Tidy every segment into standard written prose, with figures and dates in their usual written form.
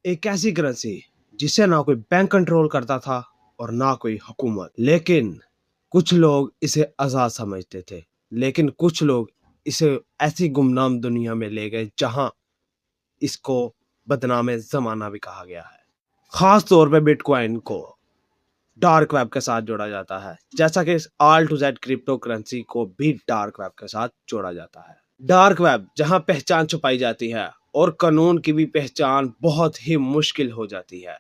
एक ऐसी करेंसी जिसे ना कोई बैंक कंट्रोल करता था और ना कोई हुकूमत, लेकिन कुछ लोग इसे आज़ाद समझते थे, लेकिन कुछ लोग इसे ऐसी गुमनाम दुनिया में ले गए जहां इसको बदनाम ज़माना भी कहा गया है। खास तौर पे बिटकॉइन को डार्क वेब के साथ जोड़ा जाता है, जैसा कि आल टू जेड क्रिप्टो करेंसी को भी डार्क वेब के साथ जोड़ा जाता है। डार्क वेब जहां पहचान छुपाई जाती है और कानून की भी पहचान बहुत ही मुश्किल हो जाती है,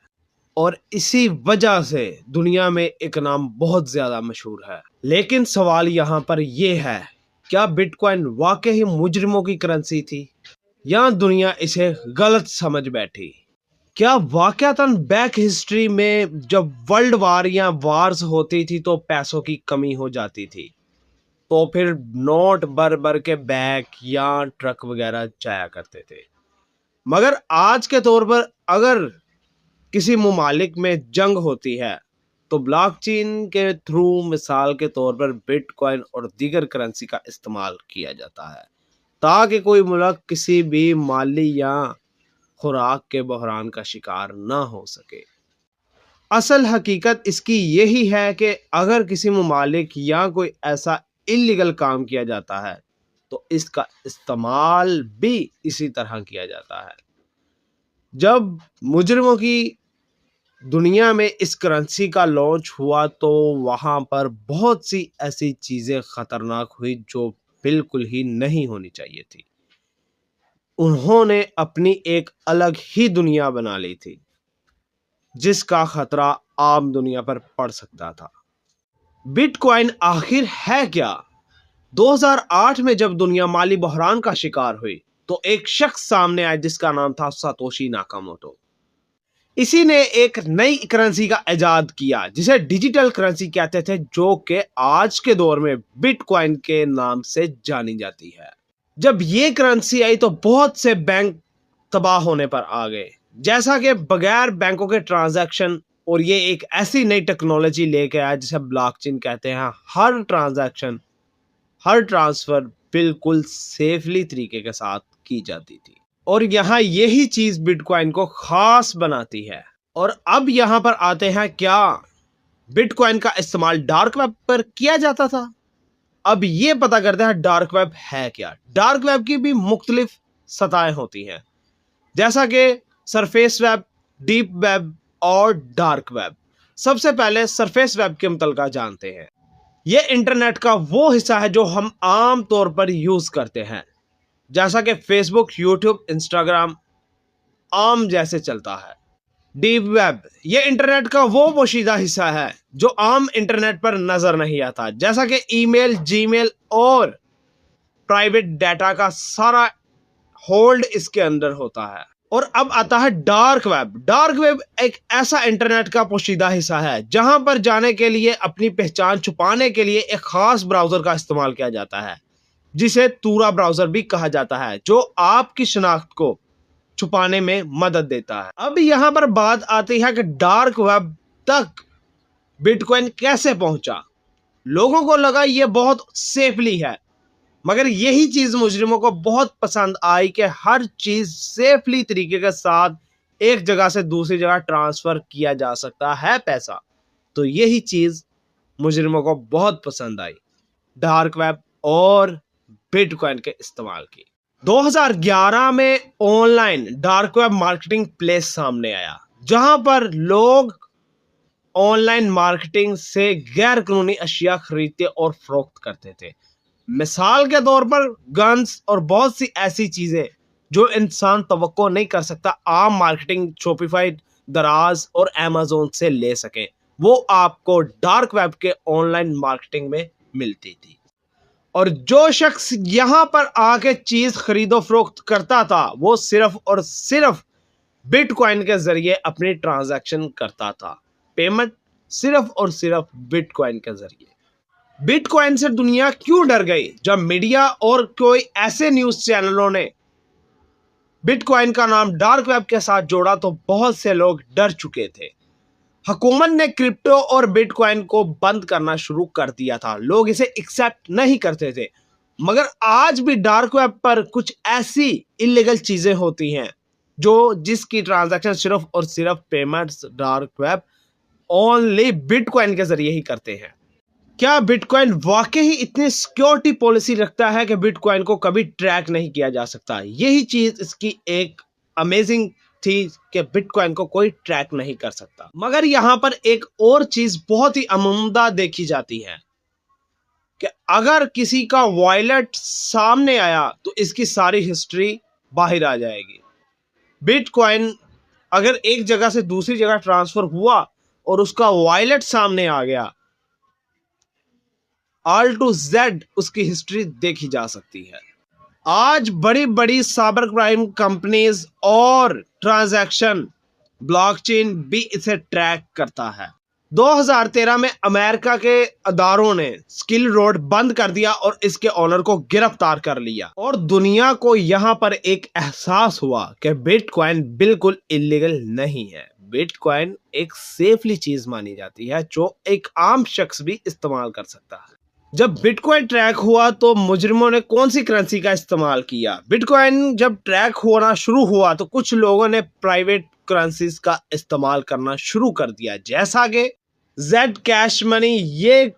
और इसी वजह से दुनिया में एक नाम बहुत ज्यादा मशहूर है। लेकिन सवाल यहाँ पर यह है, क्या बिटकॉइन वाकई ही मुजरिमों की करेंसी थी या दुनिया इसे गलत समझ बैठी? क्या वाकयातन बैक हिस्ट्री में जब वर्ल्ड वार या वार्स होती थी तो पैसों की कमी हो जाती थी, तो फिर नोट भर भर के बैग या ट्रक वगैरह जाया करते थे। मगर आज के तौर पर अगर किसी मुमालिक में जंग होती है तो ब्लॉकचेन के थ्रू मिसाल के तौर पर बिटकॉइन और दीगर करेंसी का इस्तेमाल किया जाता है, ताकि कोई मुल्क किसी भी माली या खुराक के बहरान का शिकार ना हो सके। असल हकीकत इसकी यही है कि अगर किसी मुमालिक या कोई ऐसा इल्लीगल काम किया जाता है तो इसका इस्तेमाल भी इसी तरह किया जाता है। जब मुजरिमों की दुनिया में इस करेंसी का लॉन्च हुआ तो वहां पर बहुत सी ऐसी चीजें खतरनाक हुई जो बिल्कुल ही नहीं होनी चाहिए थी। उन्होंने अपनी एक अलग ही दुनिया बना ली थी जिसका खतरा आम दुनिया पर पड़ सकता था। बिटकॉइन आखिर है क्या? 2008 में जब दुनिया माली बहरान का शिकार हुई तो एक शख्स सामने आया जिसका नाम था सातोशी नाकामोटो। इसी ने एक नई करेंसी का इजाद किया जिसे डिजिटल करेंसी कहते थे, जो कि आज के दौर में बिटकॉइन के नाम से जानी जाती है। जब ये करेंसी आई तो बहुत से बैंक तबाह होने पर आ गए, जैसा कि बगैर बैंकों के ट्रांजैक्शन, और ये एक ऐसी नई टेक्नोलॉजी लेके आया जिसे ब्लॉकचेन कहते हैं। हर ट्रांजैक्शन, हर ट्रांसफर बिल्कुल सेफली तरीके के साथ की जाती थी, और यहाँ यही चीज बिटकॉइन को खास बनाती है। और अब यहाँ पर आते हैं, क्या बिटकॉइन का इस्तेमाल डार्क वेब पर किया जाता था? अब ये पता करते हैं डार्क वेब है क्या। डार्क वेब की भी मुख्तलिफ सतहें होती हैं, जैसा कि सरफेस वेब, डीप वेब और डार्क वेब। सबसे पहले सरफेस वेब के मुतल्लिक़ जानते हैं। यह इंटरनेट का वो हिस्सा है जो हम आम तौर पर यूज करते हैं, जैसा कि फेसबुक, यूट्यूब, इंस्टाग्राम आम जैसे चलता है। डीप वेब ये इंटरनेट का वो पोशीदा हिस्सा है जो आम इंटरनेट पर नजर नहीं आता, जैसा कि ईमेल, जीमेल और प्राइवेट डाटा का सारा होल्ड इसके अंदर होता है। और अब आता है डार्क वेब। डार्क वेब एक ऐसा इंटरनेट का पोशीदा हिस्सा है जहां पर जाने के लिए अपनी पहचान छुपाने के लिए एक खास ब्राउजर का इस्तेमाल किया जाता है, जिसे तूरा ब्राउजर भी कहा जाता है, जो आपकी शनाख्त को छुपाने में मदद देता है। अब यहां पर बात आती है कि डार्क वेब तक बिटकॉइन कैसे पहुंचा। लोगों को लगा ये बहुत सेफली है, मगर यही चीज मुजरिमों को बहुत पसंद आई कि हर चीज सेफली तरीके के साथ एक जगह से दूसरी जगह ट्रांसफर किया जा सकता है पैसा। तो यही चीज मुजरिमों को बहुत पसंद आई, डार्क वेब और बिटकॉइन के इस्तेमाल की। 2011 में online dark web marketing place सामने आया, जहां पर लोग ऑनलाइन मार्केटिंग से गैर कानूनी अशिया खरीदते और फरोख्त करते थे। मिसाल के तौर पर गन्स और बहुत सी ऐसी चीजें जो इंसान तवक्को नहीं कर सकता आम मार्केटिंग शॉपिफाई, दराज और अमेज़न से ले सके, वो आपको डार्क वेब के ऑनलाइन मार्केटिंग में मिलती थी। और जो शख्स यहां पर आके चीज खरीदो फरोख्त करता था वो सिर्फ और सिर्फ बिटकॉइन के जरिए अपनी ट्रांजैक्शन करता था। पेमेंट सिर्फ और सिर्फ बिटकॉइन के जरिए। बिटकॉइन से दुनिया क्यों डर गई? जब मीडिया और कोई ऐसे न्यूज चैनलों ने बिटकॉइन का नाम डार्क वेब के साथ जोड़ा तो बहुत से लोग डर चुके थे। हुकूमत ने क्रिप्टो और बिटकॉइन को बंद करना शुरू कर दिया था, लोग इसे एक्सेप्ट नहीं करते थे। मगर आज भी डार्क वेब पर कुछ ऐसी इलीगल चीजें होती हैं जिसकी ट्रांजैक्शन सिर्फ और सिर्फ payments dark web only bitcoin के जरिए ही करते हैं। क्या बिटकॉइन वाकई ही इतनी सिक्योरिटी पॉलिसी रखता है कि बिटकॉइन को कभी ट्रैक नहीं किया जा सकता? यही चीज इसकी एक अमेजिंग थी कि बिटकॉइन को कोई ट्रैक नहीं कर सकता। मगर यहां पर एक और चीज बहुत ही अमूमदा देखी जाती है कि अगर किसी का वॉलेट सामने आया तो इसकी सारी हिस्ट्री बाहर आ जाएगी। बिटकॉइन अगर एक जगह से दूसरी जगह ट्रांसफर हुआ और उसका वॉलेट सामने आ गया, ऑल टू जेड उसकी हिस्ट्री देखी जा सकती है। आज बड़ी बड़ी साइबर क्राइम कंपनीज और ट्रांजैक्शन ब्लॉकचेन भी इसे ट्रैक करता है। 2013 में अमेरिका के अदारों ने स्किल रोड बंद कर दिया और इसके ओनर को गिरफ्तार कर लिया और दुनिया को यहां पर एक एहसास हुआ कि बिटकॉइन बिल्कुल इलीगल नहीं है। बिटकॉइन एक सेफली चीज मानी जाती है जो एक आम शख्स भी इस्तेमाल कर सकता है। जब बिटकॉइन ट्रैक हुआ तो मुजरिमों ने कौन सी करेंसी का इस्तेमाल किया? बिटकॉइन जब ट्रैक होना शुरू हुआ तो कुछ लोगों ने प्राइवेट करेंसीज का इस्तेमाल करना शुरू कर दिया, जैसा कि जेड कैश मनी। ये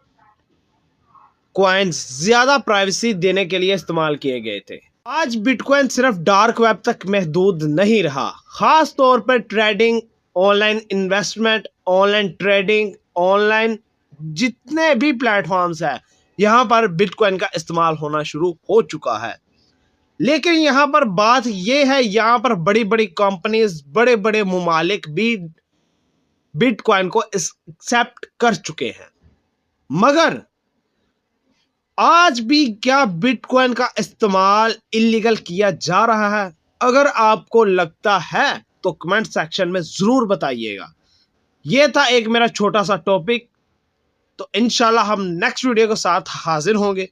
कॉइन्स ज्यादा प्राइवेसी देने के लिए इस्तेमाल किए गए थे। आज बिटकॉइन सिर्फ डार्क वेब तक महदूद नहीं रहा। खास तौर पर trading, online investment, online trading, online जितने भी प्लेटफॉर्म्स हैं, यहां पर बिटकॉइन का इस्तेमाल होना शुरू हो चुका है। लेकिन यहां पर बात यह है, यहां पर बड़ी बड़ी कंपनीज, बड़े बड़े मुमालिक भी बिटकॉइन को एक्सेप्ट कर चुके हैं। मगर आज भी क्या बिटकॉइन का इस्तेमाल इलीगल किया जा रहा है? अगर आपको लगता है तो कमेंट सेक्शन में जरूर बताइएगा। यह था एक मेरा छोटा सा टॉपिक। तो इंशाल्लाह हम नेक्स्ट वीडियो के साथ हाजिर होंगे।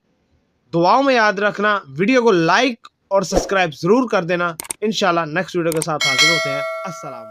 दुआओं में याद रखना, वीडियो को लाइक और सब्सक्राइब जरूर कर देना। इंशाल्लाह नेक्स्ट वीडियो के साथ हाजिर होते हैं। अस्सलाम।